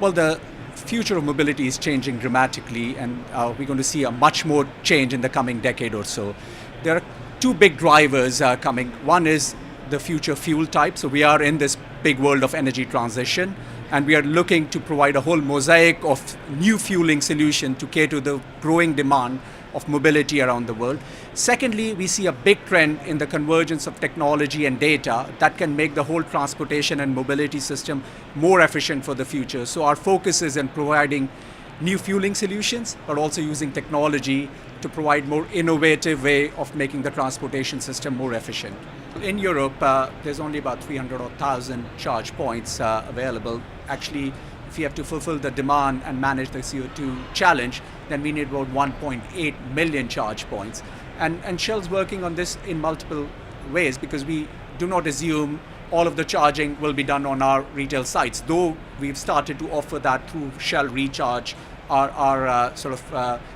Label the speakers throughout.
Speaker 1: Well, the future of mobility is changing dramatically, and we're going to see a much more change in the coming decade or so. There are two big drivers coming. One is the future fuel type. So we are in this big world of energy transition, and we are looking to provide a whole mosaic of new fueling solution to cater to the growing demand of mobility around the world. Secondly, we see a big trend in the convergence of technology and data that can make the whole transportation and mobility system more efficient for the future. So our focus is in providing new fueling solutions, but also using technology to provide more innovative way of making the transportation system more efficient. In Europe, there's only about 300,000 charge points available. Actually, if you have to fulfill the demand and manage the CO2 challenge, then we need about 1.8 million charge points. And Shell's working on this in multiple ways, because we do not assume all of the charging will be done on our retail sites, though we've started to offer that through Shell Recharge, our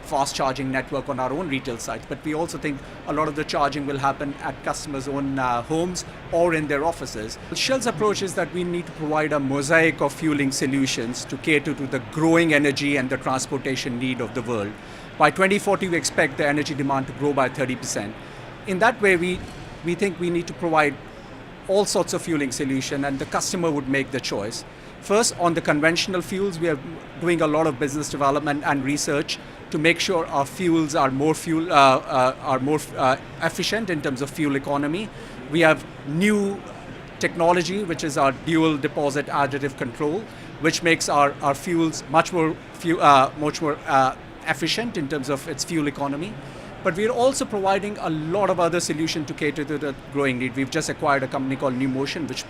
Speaker 1: fast charging network on our own retail sites. But we also think a lot of the charging will happen at customers' own homes or in their offices. Shell's approach is that we need to provide a mosaic of fueling solutions to cater to the growing energy and the transportation need of the world. By 2040, we expect the energy demand to grow by 30%. In that way, we think we need to provide all sorts of fueling solution, and the customer would make the choice. First, on the conventional fuels, we are doing a lot of business development and research to make sure our fuels are more efficient in terms of fuel economy. We have new technology, which is our dual deposit additive control, which makes our fuels much more efficient in terms of its fuel economy. But we're also providing a lot of other solutions to cater to the growing need. We've just acquired a company called New Motion, which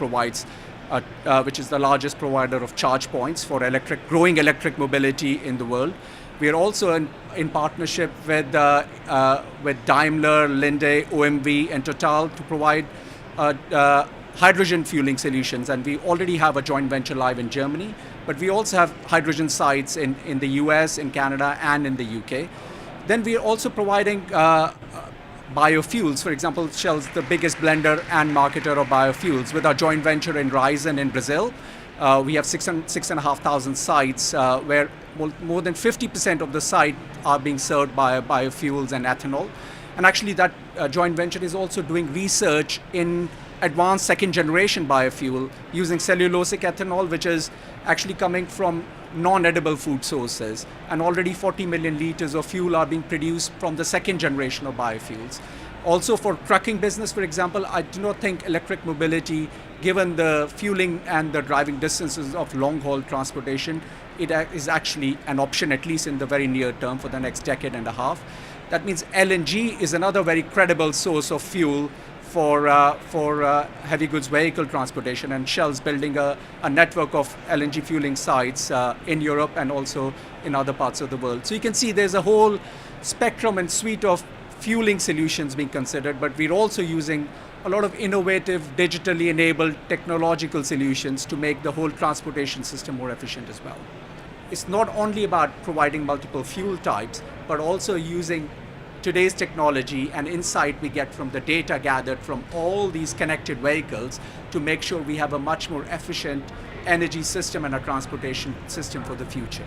Speaker 1: is the largest provider of charge points for growing electric mobility in the world. We are also in partnership with Daimler, Linde, OMV, and Total to provide hydrogen fueling solutions. And we already have a joint venture live in Germany, but we also have hydrogen sites in the US, in Canada, and in the UK. Then we are also providing biofuels. For example, Shell's the biggest blender and marketer of biofuels. With our joint venture in Raízen in Brazil, we have 6,500 sites where more than 50% of the site are being served by biofuels and ethanol. And actually that joint venture is also doing research in advanced second generation biofuel using cellulosic ethanol, which is actually coming from non-edible food sources. And already 40 million liters of fuel are being produced from the second generation of biofuels. Also for trucking business, for example, I do not think electric mobility, given the fueling and the driving distances of long-haul transportation, it is actually an option, at least in the very near term for the next decade and a half. That means LNG is another very credible source of fuel for heavy goods vehicle transportation, and Shell's building a network of LNG fueling sites in Europe and also in other parts of the world. So you can see there's a whole spectrum and suite of fueling solutions being considered, but we're also using a lot of innovative, digitally enabled technological solutions to make the whole transportation system more efficient as well. It's not only about providing multiple fuel types, but also using today's technology and insight we get from the data gathered from all these connected vehicles to make sure we have a much more efficient energy system and a transportation system for the future.